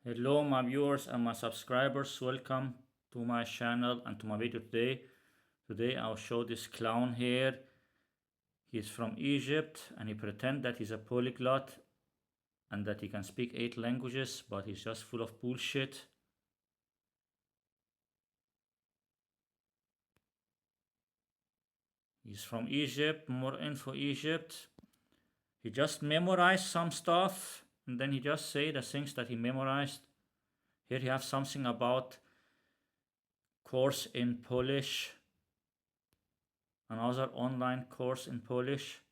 Hello my viewers and my subscribers, welcome to my channel and to my video today. Today I'll show this clown here. He's from Egypt and he pretends that he's a polyglot and that he can speak 8 languages, but he's just full of bullshit. He's from Egypt, more info Egypt. He just memorized some stuff and then he just say the things that he memorized. Here you have something about course in Polish, another online course in Polish.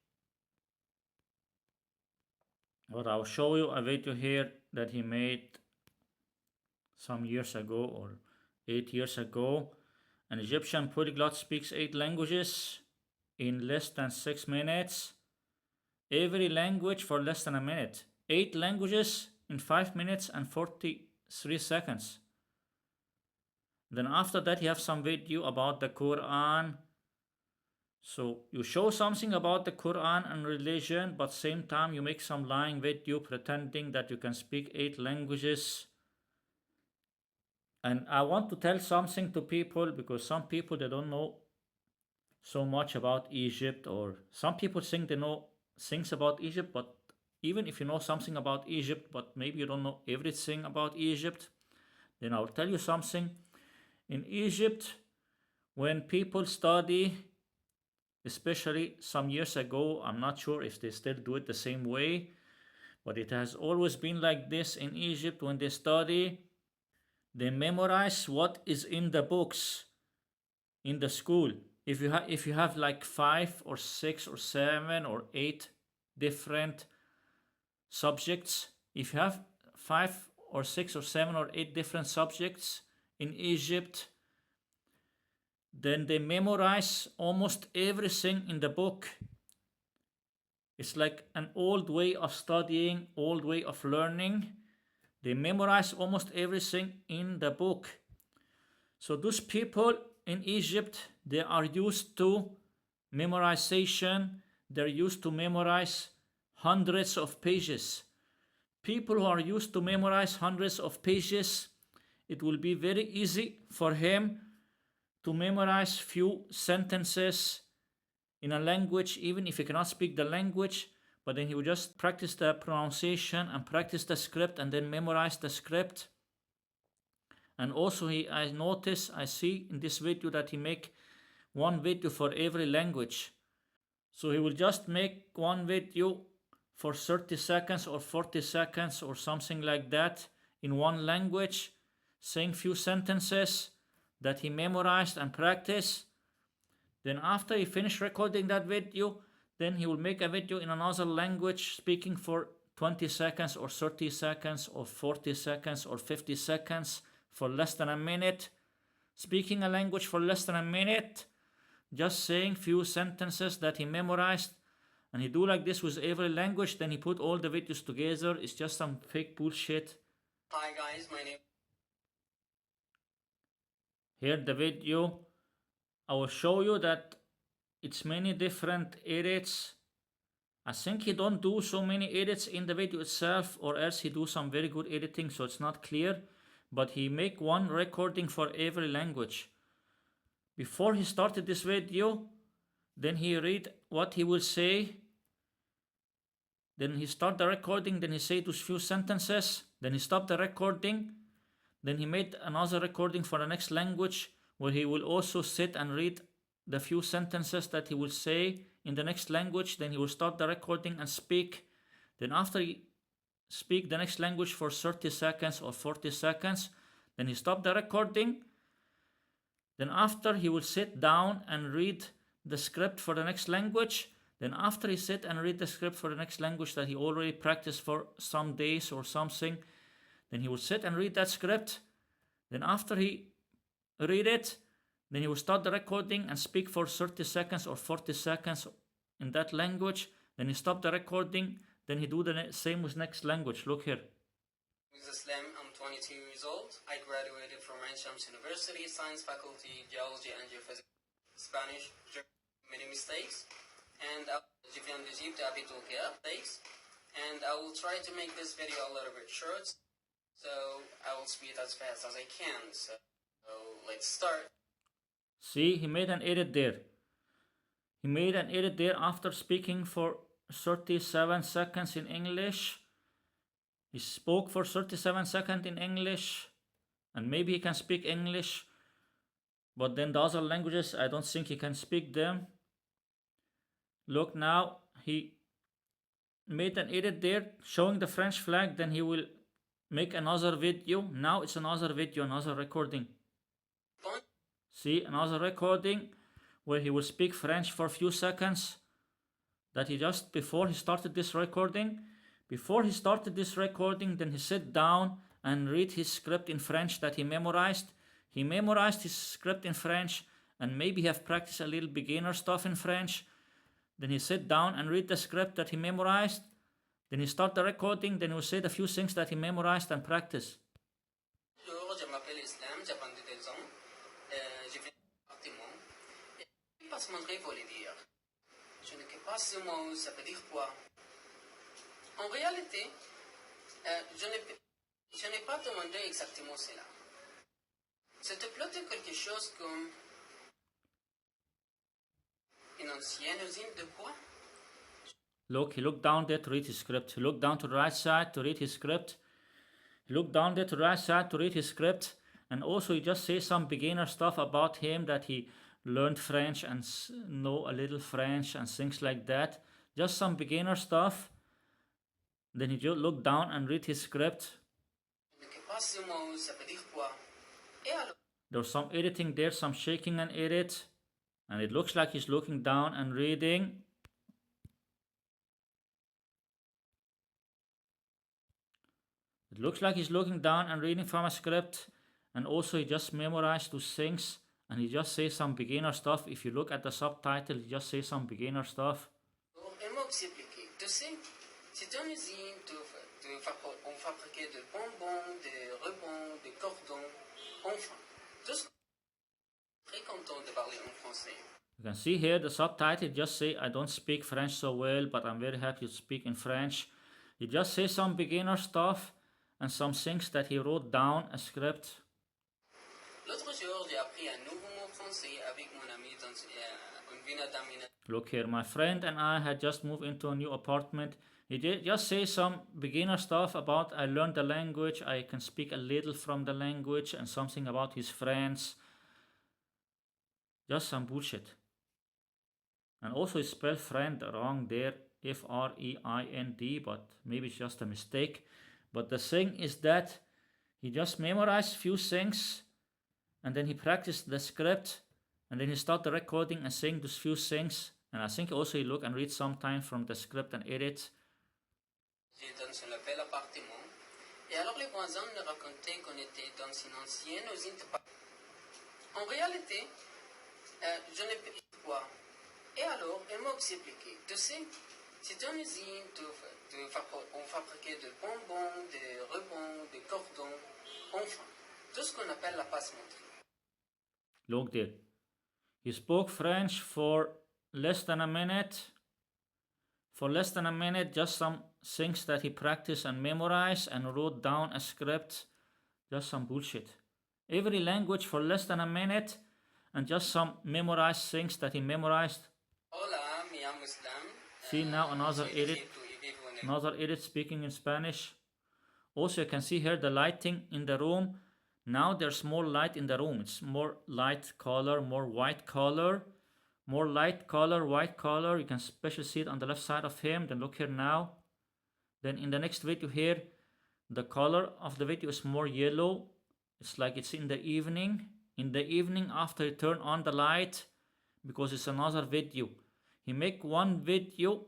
But I'll show you a video here that he made some years ago or 8 years ago. An Egyptian polyglot speaks 8 languages in less than 6 minutes. Every language for less than a minute. 8 languages in 5 minutes and 43 seconds. Then after that you have some video about the Quran. So you show something about the Quran and religion, but same time you make some lying video pretending that you can speak 8 languages. And I want to tell something to people, because some people, they don't know so much about Egypt, or some people think they know things about Egypt, but even if you know something about Egypt, but maybe you don't know everything about Egypt, then I'll tell you something. In Egypt, when people study, especially some years ago, I'm not sure if they still do it the same way, but it has always been like this in Egypt. When they study, they memorize what is in the books in the school. If you have like 5 or 6 or 7 or 8 different subjects, if you have 5 or 6 or 7 or 8 different subjects in Egypt, then they memorize almost everything in the book. It's like an old way of studying, old way of learning. They memorize almost everything in the book. So those people in Egypt, they are used to memorization. They're used to memorize hundreds of pages. People who are used to memorize hundreds of pages, it will be very easy for him to memorize few sentences in a language, even if he cannot speak the language, but then he will just practice the pronunciation and practice the script and then memorize the script. And also I see in this video that he make one video for every language. So he will just make one video for 30 seconds or 40 seconds or something like that in one language, saying few sentences that he memorized and practiced. Then after he finished recording that video, then he will make a video in another language, speaking for 20 seconds or 30 seconds or 40 seconds or 50 seconds for less than a minute, speaking a language for less than a minute, just saying few sentences that he memorized. And he do like this with every language. Then he put all the videos together. It's just some fake bullshit. Hi guys, my name. Here the video. I will show you that it's many different edits. I think he don't do so many edits in the video itself, or else he do some very good editing, so it's not clear. But he make one recording for every language. Before he started this video, then he read what he will say. Then he start the recording, then he say those few sentences, then he stop the recording. Then he made another recording for the next language, where he will also sit and read the few sentences that he will say in the next language. Then he will start the recording and speak. Then after he speak the next language for 30 seconds or 40 seconds, then he stop the recording. Then after he will sit down and read the script for the next language. Then after he sit and read the script for the next language that he already practiced for some days or something, then he will sit and read that script. Then after he read it, then he will start the recording and speak for 30 seconds or 40 seconds in that language. Then he stop the recording. Then he do the same with next language. Look here. Islam. I'm 22 years old. I graduated from Ain Shams University, Science Faculty, Geology and Geophysics, Spanish, German, many mistakes. And I will try to make this video a little bit short. So I will speed as fast as I can. So let's start. See, he made an edit there. He made an edit there after speaking for 37 seconds in English. He spoke for 37 seconds in English, and maybe he can speak English, but then the other languages, I don't think he can speak them. Look now, he made an edit there showing the French flag, then he will make another video. Now it's another video, another recording. See, another recording where he will speak French for a few seconds. That he just before he started this recording, then he sat down and read his script in French that he memorized. He memorized his script in French and maybe have practiced a little beginner stuff in French. Then he sat down and read the script that he memorized. Then he start the recording, then he will say the few things that he memorized and practice. Bonjour, je m'appelle Islam, j'ai 22 ans. Je viens du département. Et pas ce que je voulais dire. Je ne sais pas ce mot, ça veut dire quoi. En réalité, je n'ai pas demandé exactement cela. C'était plutôt quelque chose comme une ancienne usine de quoi? Look, he looked down there to read his script. He looked down to the right side to read his script. He looked down there to the right side to read his script. And also he just says some beginner stuff about him, that he learned French and know a little French and things like that. Just some beginner stuff. Then he just looked down and read his script. There's some editing there, some shaking and edit. And it looks like he's looking down and reading. It looks like he's looking down and reading from a script. And also he just memorized those things. And he just says some beginner stuff. If you look at the subtitle, he just says some beginner stuff. C'est une usine on fabriquait de bonbons, de rebonds, de cordons, enfin, tout ce très content de parler en français. You can see here the subtitle just say, I don't speak French so well, but I'm very happy to speak in French. He just says some beginner stuff and some things that he wrote down, a script. L'autre jour, j'ai appris un nouveau mot français avec mon ami dans une ville d'aménagement. Look here, my friend and I had just moved into a new apartment. He did just say some beginner stuff about I learned the language, I can speak a little from the language, and something about his friends. Just some bullshit. And also he spelled friend wrong there, F-R-E-I-N-D, but maybe it's just a mistake. But the thing is that he just memorized few things, and then he practiced the script, and then he started the recording and saying those few things. And I think also he look and read sometime from the script and edit. Dans un bel appartement. Et alors les voisins me racontaient qu'on était dans une ancienne usine de papier. En réalité, je n'ai pas quoi. Et alors, elle m'a expliqué. Tu sais, c'est une usine on fabriquait de bonbons, de rebonds, de cordons, enfin, tout ce qu'on appelle la passementerie. Look there. He spoke French for less than a minute. For less than a minute, just some things that he practiced and memorized and wrote down a script. Just some bullshit. Every language for less than a minute and just some memorized things that he memorized. Hola, me llamo Islam. See now another edit speaking in Spanish. Also you can see here the lighting in the room. Now there's more light in the room. It's more light color, more white color. More light color, white color. You can especially see it on the left side of him. Then look here now. Then in the next video here, the color of the video is more yellow. It's like it's in the evening. In the evening after you turn on the light, because it's another video. He make one video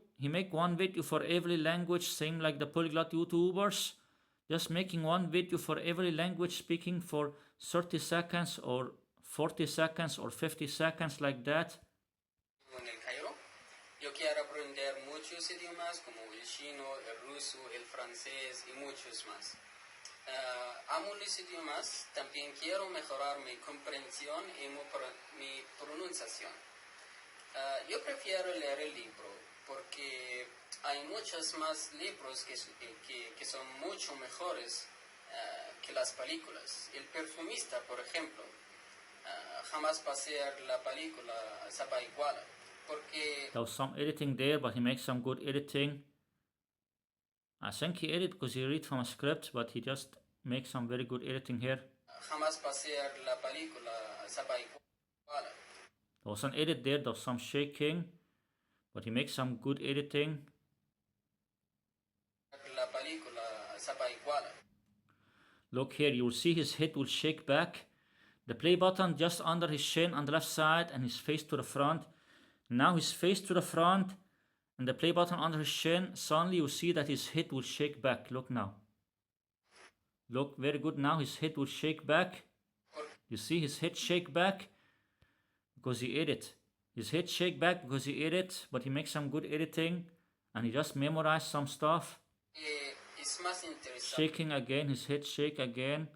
for every language, same like the Polyglot YouTubers. Just making one video for every language, speaking for 30 seconds or 40 seconds or 50 seconds like that. Yo quiero aprender muchos idiomas como el chino, el ruso, el francés y muchos más. Amo los idiomas, también quiero mejorar mi comprensión y mi pronunciación. Yo prefiero leer el libro porque hay muchos más libros que son mucho mejores las películas. El perfumista, por ejemplo, jamás va a hacer la película sapa igual. Porque There was some editing there, but he makes some good editing. I think he edit because he read from a script, but he just makes some very good editing here. jamás va a hacer la película sapa igual. There was an edit there, there was some shaking, but he makes some good editing. La película sapa igual. Look here, you will see his head will shake back. The play button just under his chin on the left side and his face to the front. Now his face to the front and the play button under his chin. Suddenly you see that his head will shake back. Look now. Look, very good. Now his head will shake back. You see his head shake back because he edit. His head shake back because he edit, but he makes some good editing and he just memorized some stuff. Es más interesante. Shaking again, his head shake again.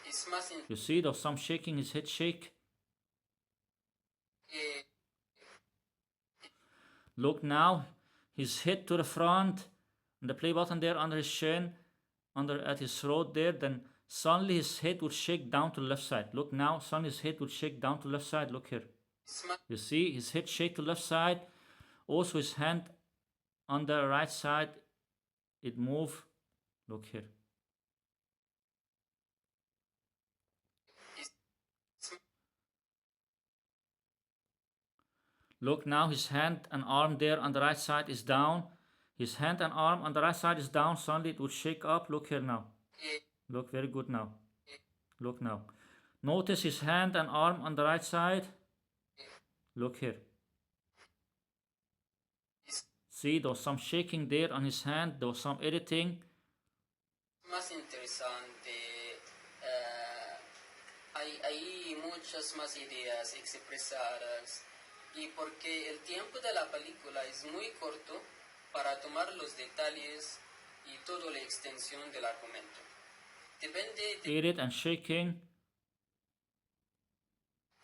Es más You see, there's some shaking, his head shake. Look now, his head to the front, and the play button there under his chin, under at his throat there, then suddenly his head will shake down to the left side. Look now, suddenly his head will shake down to the left side. Look here. You see, his head shake to the left side. Also his hand on the right side, it move. Look here. Look now, his hand and arm there on the right side is down. His hand and arm on the right side is down. Suddenly it will shake up. Look here now. Look, very good now. Look now. Notice his hand and arm on the right side. Look here. See, there was some shaking there on his hand. There was some editing. Más interesante. Hay muchas más ideas expresadas. Y porque el tiempo de la película es muy corto para tomar los detalles y toda la extensión del argumento. Depende de Edit and shaking.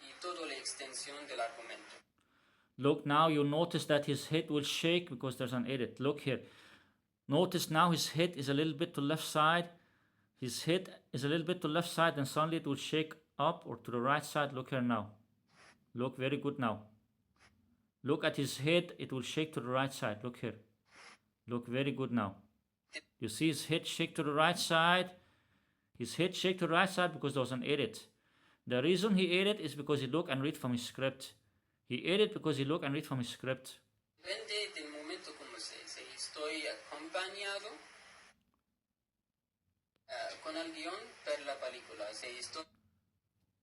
y toda la extensión del argumento. Look now, you notice that his head will shake because there's an edit. Look here. Notice now his head is a little bit to left side. His head is a little bit to left side and suddenly it will shake up or to the right side. Look here now. Look, very good now. Look at his head, it will shake to the right side. Look here. Look, very good now. You see his head shake to the right side. His head shake to the right side because there was an edit. The reason he edit is because he look and read from his script. He edit because he look and read from his script. Depende del momento como se dice. Estoy acompañado con el guión per la película.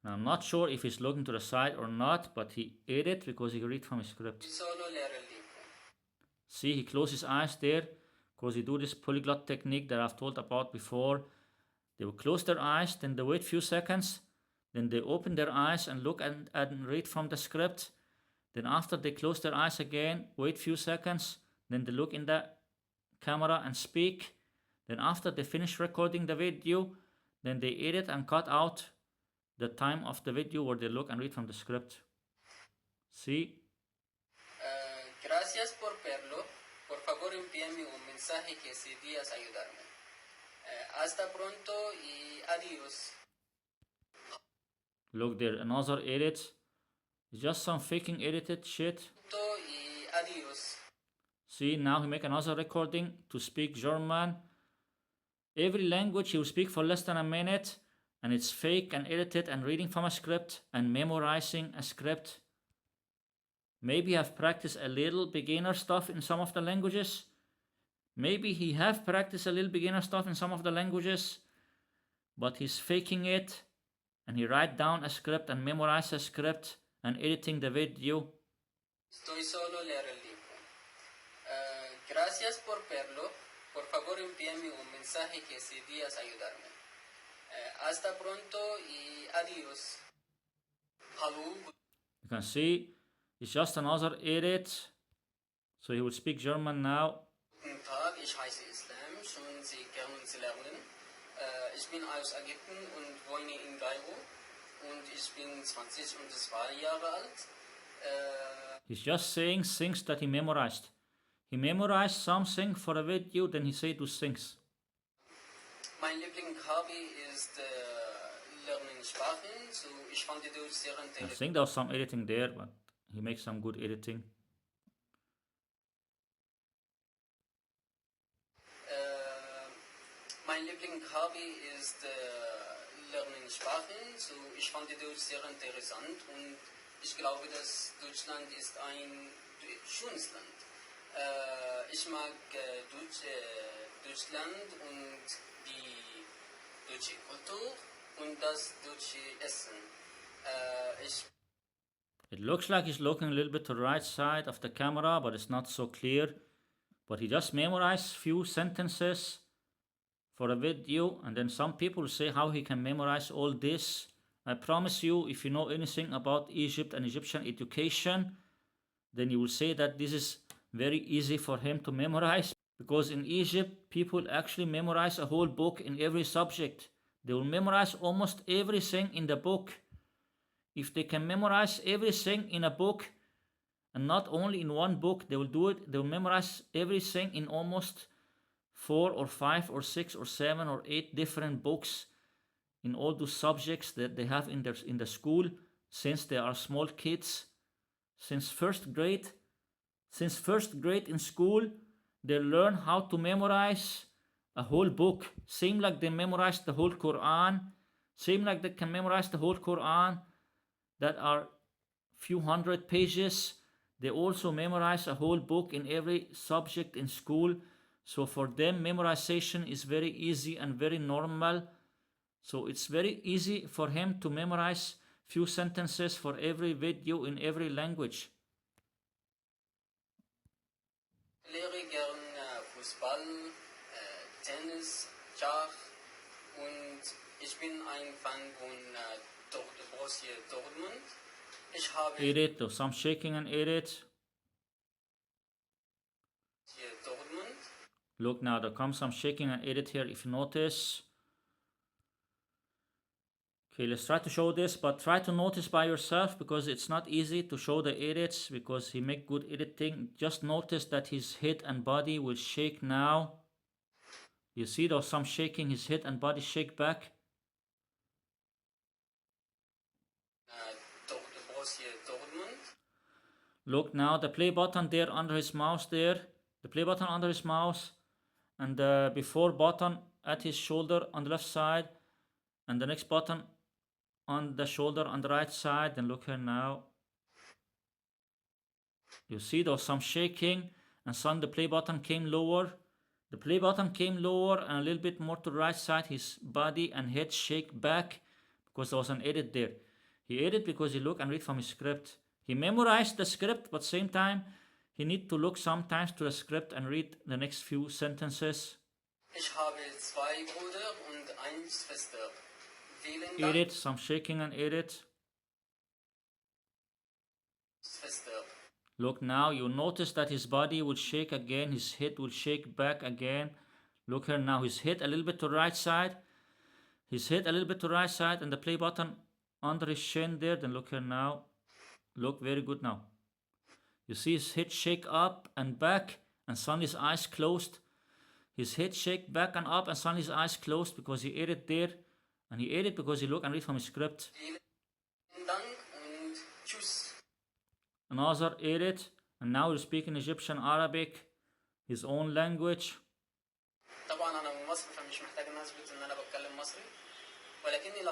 Now, I'm not sure if he's looking to the side or not, but he edit because he read from his script. Solo leer el libro. See, he closes his eyes there because he do this polyglot technique that I've told about before. They will close their eyes, then they wait few seconds, then they open their eyes and look and read from the script. Then after they close their eyes again, wait few seconds, then they look in the camera and speak. Then after they finish recording the video, then they edit and cut out the time of the video where they look and read from the script. See? Gracias por verlo. Por favor envíame un mensaje que si días ayudarme. Hasta pronto y adiós. Look there, another edit. It's just some faking edited shit. Y adiós. See, now he make another recording to speak German. Every language he will speak for less than a minute, and it's fake and edited and reading from a script and memorizing a script. Maybe have practiced a little beginner stuff in some of the languages. Maybe he have practiced a little beginner stuff in some of the languages, but he's faking it and he write down a script and memorize a script and editing the video. Estoy solo leer el libro. Gracias por verlo. Por favor envíame un mensaje que si días ayudarme. Hasta pronto y adiós. Hallo. You can see it's just another edit. So he will speak German now. Guten Tag, ich heiße Islam. Schön, Sie kennen zu lernen. Ich bin aus Ägypten und wohne in Kairo. Und ich bin 22 Jahre alt. He's just saying things that he memorized. He memorized something for a video, then he say those things. Mein Mein Lieblingshobby ist Lernen Sprachen. So, ich fand die Deutsch sehr I interessant. think there was some editing there, but he makes some good editing. Mein Lieblingshobby ist Lernen Sprachen. So, ich fand die Deutsch sehr interessant und ich glaube, dass Deutschland ist ein schönes Land. Ich mag Deutschland und die deutsche Kultur und das deutsche Essen. It looks like he's looking a little bit to the right side of the camera, but it's not so clear. But he just memorized few sentences for a video, and then some people say how he can memorize all this. I promise you, if you know anything about Egypt and Egyptian education, then you will say that this is very easy for him to memorize, because in Egypt people actually memorize a whole book in every subject. They will memorize almost everything in the book. If they can memorize everything in a book, and not only in one book, they will do it, they will memorize everything in almost 4 or 5 or 6 or 7 or 8 different books in all those subjects that they have in the school since they are small kids. Since first grade in school, they learn how to memorize a whole book. Same like they memorize the whole Quran. Same like they can memorize the whole Quran that are few hundred pages. They also memorize a whole book in every subject in school. So for them, memorization is very easy and very normal. So it's very easy for him to memorize few sentences for every video in every language. Lehre gern Fußball, Tennis, Schach und ich bin ein Fan von Borussia Dortmund. Ich habe Edit, or some shaking and edit. Dortmund. Look now, there comes some shaking and edit here if you notice. Okay, let's try to show this, but try to notice by yourself because it's not easy to show the edits because he make good editing. Just notice that his head and body will shake now. You see there's some shaking, his head and body shake back. Borussia Dortmund. Look now, the play button there under his mouse there. The play button under his mouse. And the before button at his shoulder on the left side. And the next button on the shoulder on the right side. And look here now. You see there's some shaking. And some the play button came lower. The play button came lower and a little bit more to the right side. His body and head shake back because there was an edit there. He edit because he look and read from his script. He memorized the script, but same time he need to look sometimes to the script and read the next few sentences. Ich habe 2 Brüder und 1 Schwester. Vielen Dank. Edit, some shaking and edit. Schwester. Look now, you notice that his body will shake again, his head will shake back again. Look here now, his head a little bit to the right side. His head a little bit to the right side and the play button under his chin there. Then look here now. Look, very good now. You see his head shake up and back and suddenly his eyes closed. His head shake back and up and suddenly his eyes closed because he edit there. And he edit because he look and read from his script. Vielen Dank und tschüss. Another edit. And now he's speaking Egyptian Arabic, his own language. طبعا أنا من مصر فمش محتاج إن أثبت إن أنا بتكلم مصري. ولكني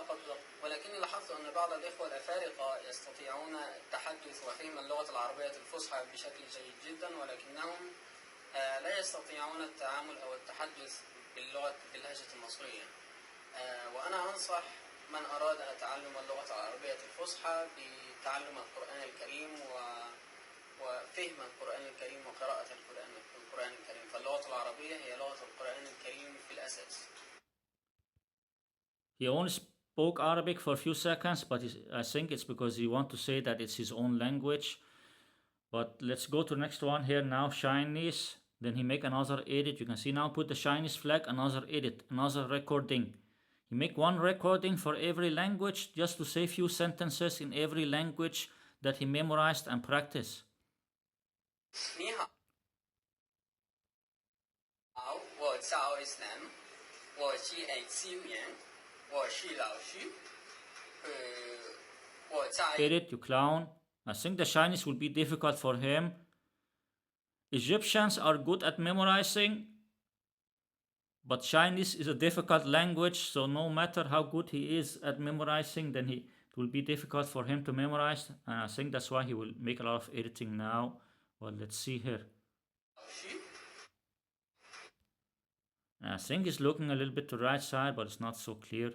لاحظت أن بعض الإخوة الأفارقة يستطيعون التحدث وفهم اللغة العربية الفصحى بشكل جيد جدا ولكنهم لا يستطيعون التعامل أو التحدث باللهجة المصرية. وأنا أنصح من أراد تعلم اللغة العربية الفصحى بتعلم القرآن الكريم وفهم القرآن الكريم وقراءة القرآن الكريم. فاللغة العربية هي لغة القرآن الكريم في الأساس. He only spoke Arabic for a few seconds, but I think it's because he wants to say that it's his own language. But let's go to the next one here now, Chinese. Then he make another edit. You can see now put the Chinese flag, another edit, another recording. He make one recording for every language just to say few sentences in every language that he memorized and practiced. 你好，我叫 Islam，我是Xu Yan，我是老师。我在 Edit, you clown. I think the Chinese will be difficult for him. Egyptians are good at memorizing, but Chinese is a difficult language, so no matter how good he is at memorizing, then it will be difficult for him to memorize. And I think that's why he will make a lot of editing now. Well, let's see here. 老师。 I think he's looking a little bit to the right side, but it's not so clear.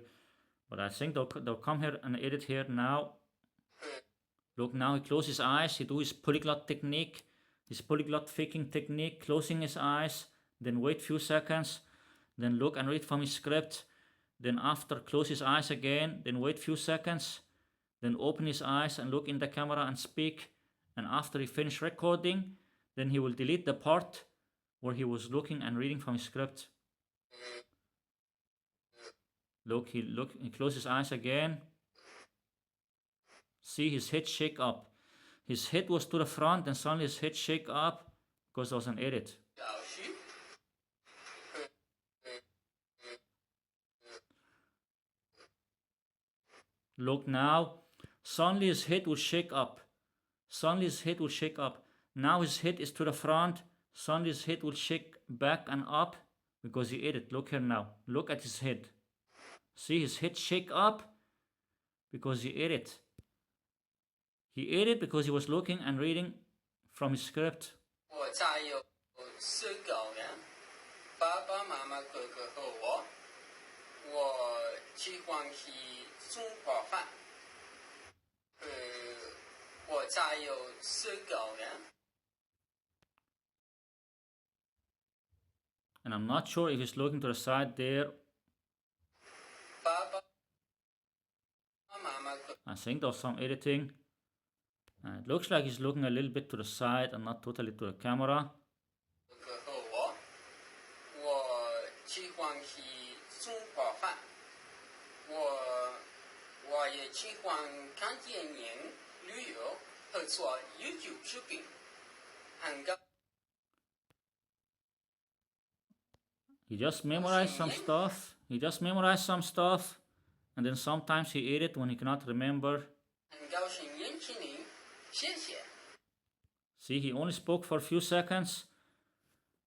But I think they'll come here and edit here now. Look, now he closes his eyes, he do his polyglot technique, his polyglot faking technique, closing his eyes, then wait few seconds, then look and read from his script, then after close his eyes again, then wait few seconds, then open his eyes and look in the camera and speak, and after he finish recording, then he will delete the part where he was looking and reading from his script. Look, he closes his eyes again. See his head shake up. His head was to the front and suddenly his head shake up because there was an edit. 老师。 Look now, suddenly his head will shake up. Suddenly his head will shake up. Now his head is to the front. Suddenly his head will shake back and up because he edit. Look here now. Look at his head. See his head shake up because he edit. He edit because he was looking and reading from his script. 我家有4个人，爸爸妈妈、哥哥和我。我喜欢吃中华饭。我家有4个人。 And I'm not sure if he's looking to the side there. 爸爸妈妈、哥 I think there's some editing. It looks like he's looking a little bit to the side and not totally to the camera. 哥和我。我喜欢吃中华饭。我也喜欢看电影、旅游和做 YouTube 视频。很高。 He just memorized some stuff. He just memorized some stuff. And then sometimes he edit when he cannot remember. 很高兴认识你，谢谢。 See, he only spoke for a few seconds.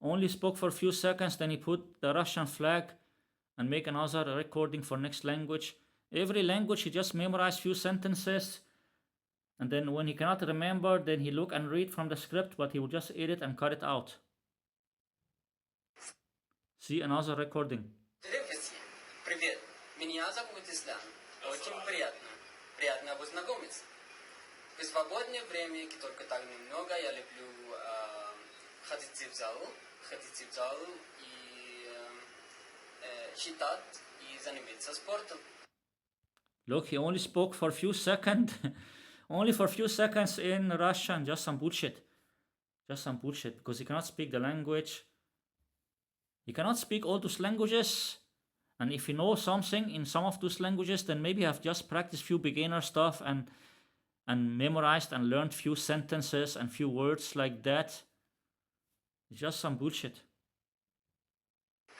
Only spoke for a few seconds, then he put the Russian flag and make another recording for next language. Every language he just memorized few sentences. And then when he cannot remember, then he look and read from the script, but he will just edit and cut it out. See, another recording. Здравствуйте. Привет. Меня зовут Ислам. Очень приятно. Приятно познакомиться. В свободное время, только так немного, я люблю ходить в зал и читать и заниматься спортом. Look, he only spoke for a few seconds. Only for a few seconds in Russian. Just some bullshit. Just some bullshit. Because he cannot speak the language. He cannot speak all those languages. And if he knows something in some of those languages, then maybe have just practiced few beginner stuff and memorized and learned few sentences and few words like that. It's just some bullshit.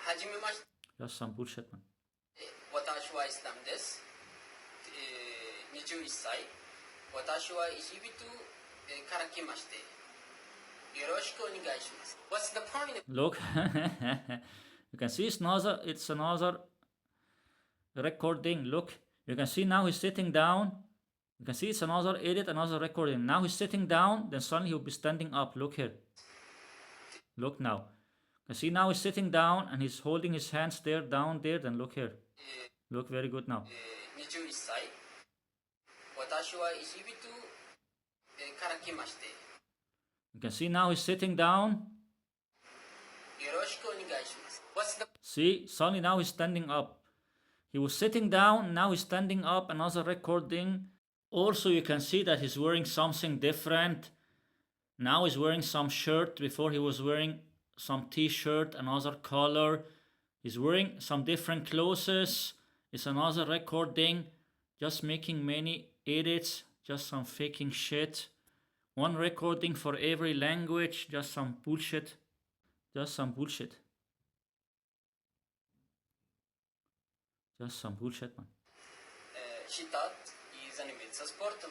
はじめまして。 Just some bullshit, man. 私はイスラムです。21歳。私はエジプトから来まして。よろしくお願いします。What's the point of Look, you can see it's another recording. Look, you can see now he's sitting down. You can see it's another edit, another recording. Now he's sitting down, then suddenly he'll be standing up. Look here. Look now. You can see now he's sitting down and he's holding his hands there, down there. Then look here. Look very good now. 21歳。私はエジプトから来まして。 You can see now he's sitting down. よろしくお願いします。What's the See, suddenly now he's standing up. He was sitting down, now he's standing up, another recording. Also, you can see that he's wearing something different. Now he's wearing some shirt. Before he was wearing some t-shirt, another color. He's wearing some different clothes. It's another recording. Just making many edits. Just some faking shit. One recording for every language. Just some bullshit. Just some bullshit. Just some bullshit, man. שיטת היא занимается спортом.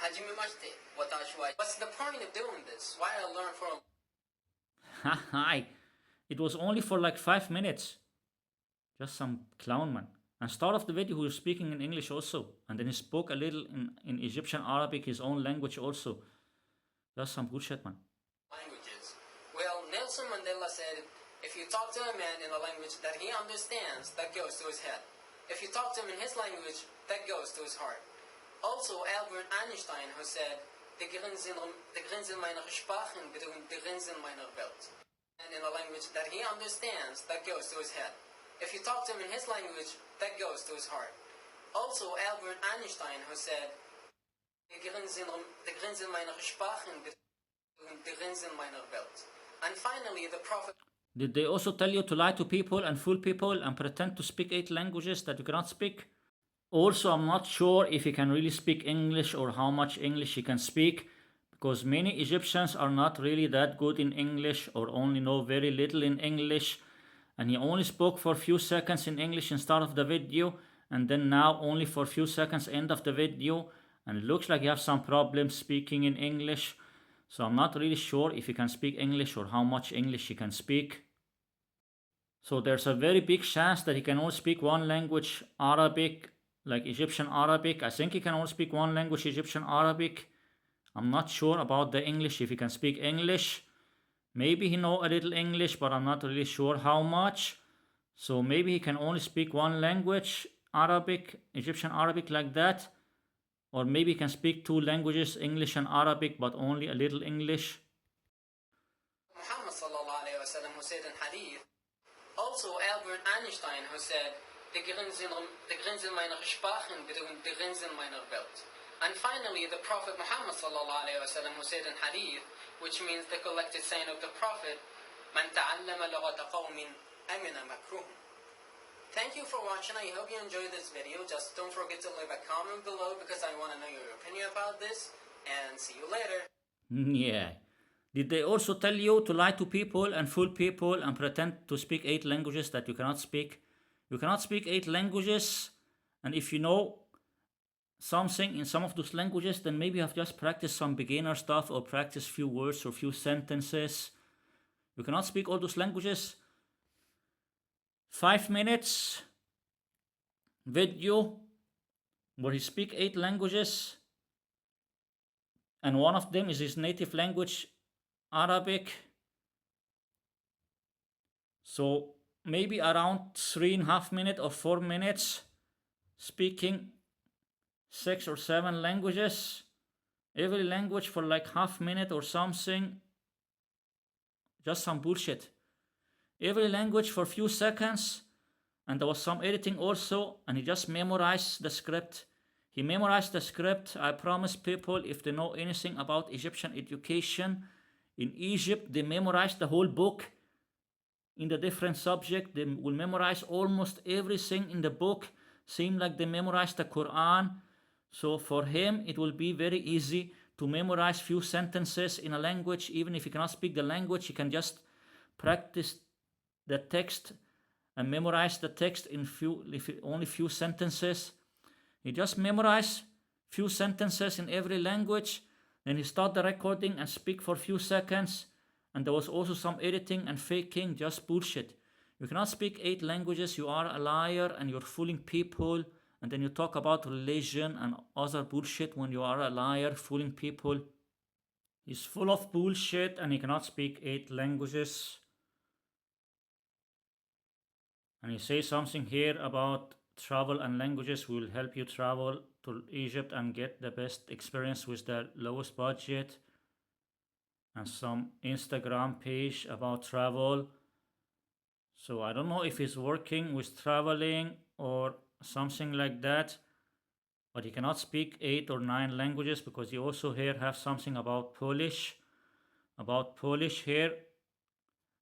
Hajime mashite, watashi wa. What's the point of doing this? Why I learn from? Hi. It was only for like 5 minutes. Just some clown, man. And start of the video, he was speaking in English also. And then he spoke a little in Egyptian Arabic, his own language also. Just some bullshit, man. Languages. Well, Nelson Mandela said, if you talk to a man in a language that he understands, that goes to his head. If you talk to him in his language, that goes to his heart. Also, Albert Einstein, who said, de grenzen meiner Sprachen bedoelen de grenzen meiner Welt. And in a language that he understands, that goes to his head. If you talk to him in his language, that goes to his heart. Also, Albert Einstein, who said, de grenzen meiner Sprachen bedoelen de grenzen meiner Welt. And finally, the prophet. Did they also tell you to lie to people and fool people and pretend to speak 8 languages that you cannot speak? Also, I'm not sure if he can really speak English or how much English he can speak, because many Egyptians are not really that good in English or only know very little in English, and he only spoke for a few seconds in English in start of the video, and then now only for a few seconds end of the video, and it looks like he has some problems speaking in English, so I'm not really sure if he can speak English or how much English he can speak. So there's a very big chance that he can only speak one language, Arabic, like Egyptian Arabic. I think he can only speak one language, Egyptian Arabic. I'm not sure about the English, if he can speak English. Maybe he know a little English, but I'm not really sure how much. So maybe he can only speak one language, Arabic, Egyptian Arabic like that. Or maybe he can speak 2 languages, English and Arabic, but only a little English. Muhammad sallallahu alayhi wa sallam, who said in hadith. Also, Albert Einstein, who said, de grenzen meiner Sprachen bedoelen de grenzen meiner Welt. And finally, the Prophet Muhammad sallallahu alayhi wa sallam, who said in hadith, which means the collected saying of the Prophet, Man ta'allama lughata qawmin amina makruhum. Thank you for watching. I hope you enjoyed this video. Just don't forget to leave a comment below because I want to know your opinion about this. And see you later. Yeah. Did they also tell you to lie to people and fool people and pretend to speak 8 languages that you cannot speak? You cannot speak 8 languages, and if you know something in some of those languages, then maybe you have just practiced some beginner stuff or practice few words or few sentences. You cannot speak all those languages. 5 minutes video where he speak 8 languages, and one of them is his native language, Arabic. So maybe around 3.5 minutes or 4 minutes speaking 6 or 7 languages, every language for like half minute or something. Just some bullshit. Every language for a few seconds, and there was some editing also, and he just memorized the script. He memorized the script. I promise people, if they know anything about Egyptian education, in Egypt they memorize the whole book in the different subject. They will memorize almost everything in the book, same like they memorize the Quran. So for him it will be very easy to memorize few sentences in a language. Even if he cannot speak the language, he can just practice the text and memorize the text in only few sentences. He just memorize few sentences in every language, then he start the recording and speak for a few seconds, and there was also some editing and faking, just bullshit. You cannot speak 8 languages, you are a liar and you're fooling people, and then you talk about religion and other bullshit when you are a liar, fooling people. He's full of bullshit and he cannot speak 8 languages. And he says something here about travel and languages will help you travel to Egypt and get the best experience with the lowest budget, and some Instagram page about travel. So I don't know if he's working with traveling or something like that, but he cannot speak 8 or 9 languages, because he also here have something about Polish here.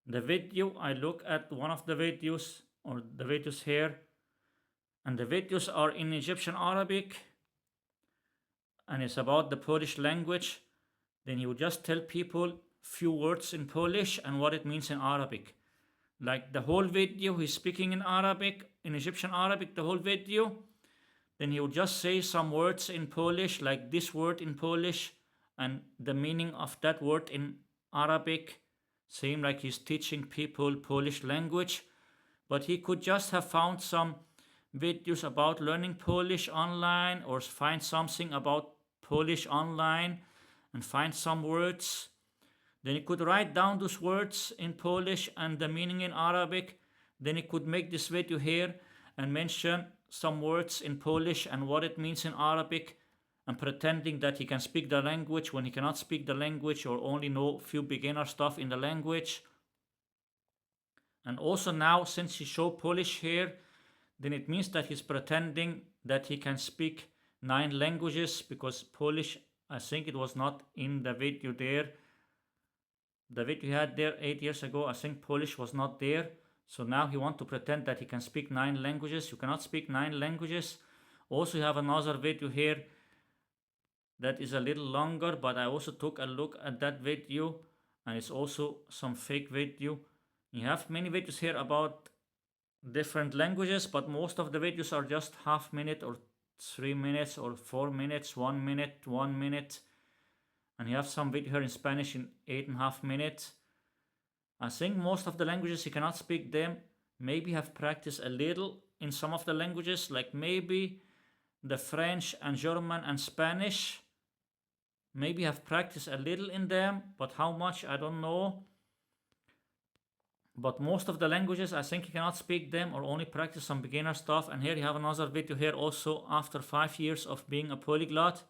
The video, I look at one of the videos or the videos here, and the videos are in Egyptian Arabic, and it's about the Polish language. Then he would just tell people few words in Polish and what it means in Arabic. like the whole video he's speaking in Arabic, in Egyptian Arabic, the whole video. Then he would just say some words in Polish, like this word in Polish, and the meaning of that word in Arabic. Same like he's teaching people Polish language. But he could just have found some videos about learning Polish online, or find something about Polish online and find some words. Then he could write down those words in Polish and the meaning in Arabic. Then he could make this video here and mention some words in Polish and what it means in Arabic, and pretending that he can speak the language when he cannot speak the language or only know few beginner stuff in the language. And also now, since he showed Polish here, then it means that he's pretending that he can speak 9 languages, because Polish, I think it was not in the video there. The video he had there 8 years ago, I think Polish was not there. So now he wants to pretend that he can speak 9 languages. You cannot speak 9 languages. Also, you have another video here that is a little longer, but I also took a look at that video, and it's also some fake video. You have many videos here about different languages, but most of the videos are just half minute or 3 minutes or 4 minutes, 1 minute, 1 minute. And you have some video here in Spanish in 8.5 minutes. I think most of the languages you cannot speak them. Maybe have practiced a little in some of the languages, like maybe the French and German and Spanish. Maybe have practiced a little in them, but how much I don't know. But most of the languages, I think you cannot speak them or only practice some beginner stuff. And here you have another video here also after 5 years of being a polyglot,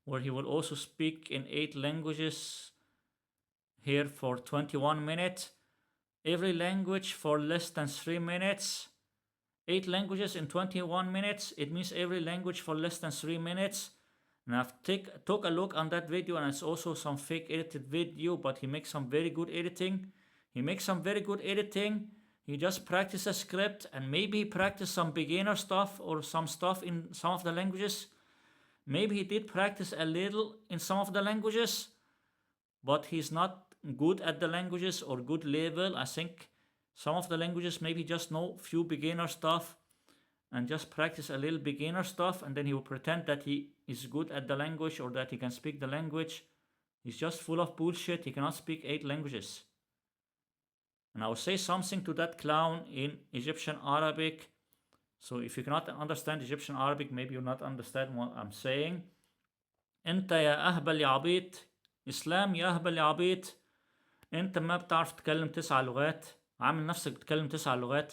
where he will also speak in 8 languages here for 21 minutes. Every language for less than 3 minutes. 8 languages in 21 minutes. It means every language for less than 3 minutes. And I've took a look on that video, and it's also some fake edited video, but he makes some very good editing. He just practiced a script, and maybe he practiced some beginner stuff or some stuff in some of the languages. Maybe he did practice a little in some of the languages, but he's not good at the languages or good level. I think some of the languages maybe just know few beginner stuff and just practice a little beginner stuff, and then he will pretend that he is good at the language or that he can speak the language. He's just full of bullshit. He cannot speak 8 languages. And I will say something to that clown in Egyptian Arabic. So if you cannot understand Egyptian Arabic, maybe you'll not understand what I'm saying. انت يا أهبل يا عبيط. إسلام يا أهبل يا عبيط. انت ما بتعرف تتكلم 9 لغات. عامل نفسك بتتكلم 9 لغات.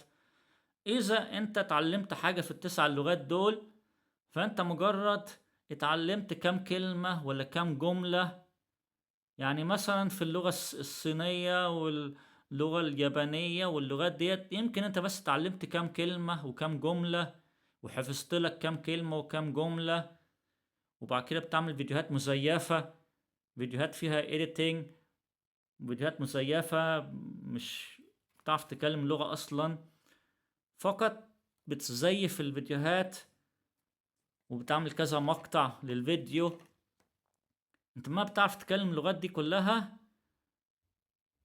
إذا انت اتعلمت حاجة في ال9 لغات دول، فانت مجرد اتعلمت كام كلمة ولا كام جملة. يعني مثلا في اللغة الصينية واللغة اليابانية واللغات ديت، يمكن انت بس اتعلمت كام كلمة وكام جملة وحفظت لك كام كلمة وكام جملة، وبعد كده بتعمل فيديوهات مزيفة، فيديوهات فيها editing، فيديوهات مزيفة، مش بتعرف تكلم لغة أصلا، فقط بتزيف الفيديوهات وبتعمل كذا مقطع للفيديو. انت ما بتعرف تكلم اللغات دي كلها،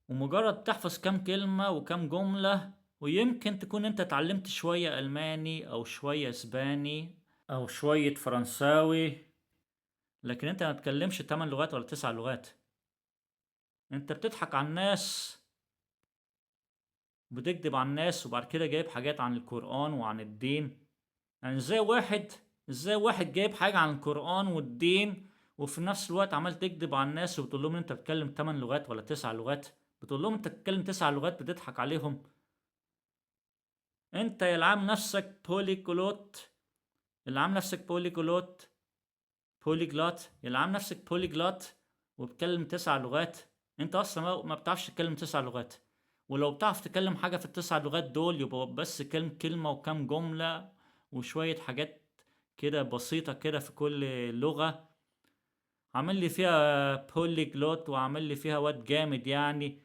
ومجرد تحفظ كام كلمة وكام جملة، ويمكن تكون انت اتعلمت شوية ألماني أو شوية إسباني أو شوية فرنساوي، لكن انت ما تتكلمش 8 لغات ولا 9 لغات. انت بتضحك على الناس، بتكذب على الناس، وبعد كده جايب حاجات عن القرآن وعن الدين. يعني ازاي واحد جايب حاجة عن القرآن والدين وفي نفس الوقت عمال تكذب على الناس وبتقول لهم انت بتتكلم 8 لغات ولا 9 لغات؟ بتقول لهم انت بتتكلم 9 لغات، بتضحك عليهم. انت يا العام نفسك بوليجلوت، العام نفسك بوليجلوت، يا العام نفسك بوليجلوت وبتكلم 9 لغات. انت اصلا ما بتعرفش تتكلم 9 لغات، ولو بتعرف تتكلم حاجة في ال9 لغات دول يبقى بس كلمة وكم جملة وشوية حاجات كده بسيطة كده في كل لغة. عمل لي فيها بوليجلوت وعمل لي فيها واد جامد. يعني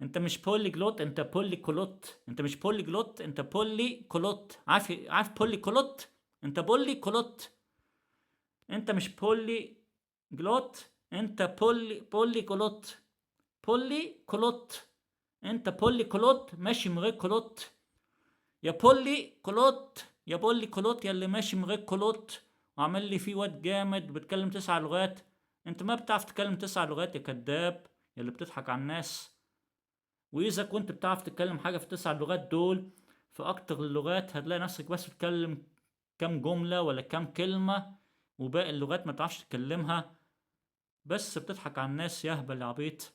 انت مش بوليجلوت، انت بوليكولوت. انت مش بوليجلوت، انت بوليكولوت. عارف بوليكولوت؟ انت بوليكولوت. انت مش بوليجلوت، انت بوليكولوت. بوليكولوت. انت بولي كلوت ماشي من غير كلوت. يا بولي كلوت، يا بولي كلوت، يا اللي ماشي من غير كلوت وعمل لي فيه واد جامد بتكلم 9 لغات. انت ما بتعرف تتكلم 9 لغات يا كذاب، يا اللي بتضحك على الناس. واذا كنت بتعرف تتكلم حاجة في 9 لغات دول، في اكتر اللغات هتلاقي نفسك بس بتتكلم كام جملة ولا كام كلمة، وباقي اللغات ما تعرفش تتكلمها، بس بتضحك على الناس يا هبل يا عبيط.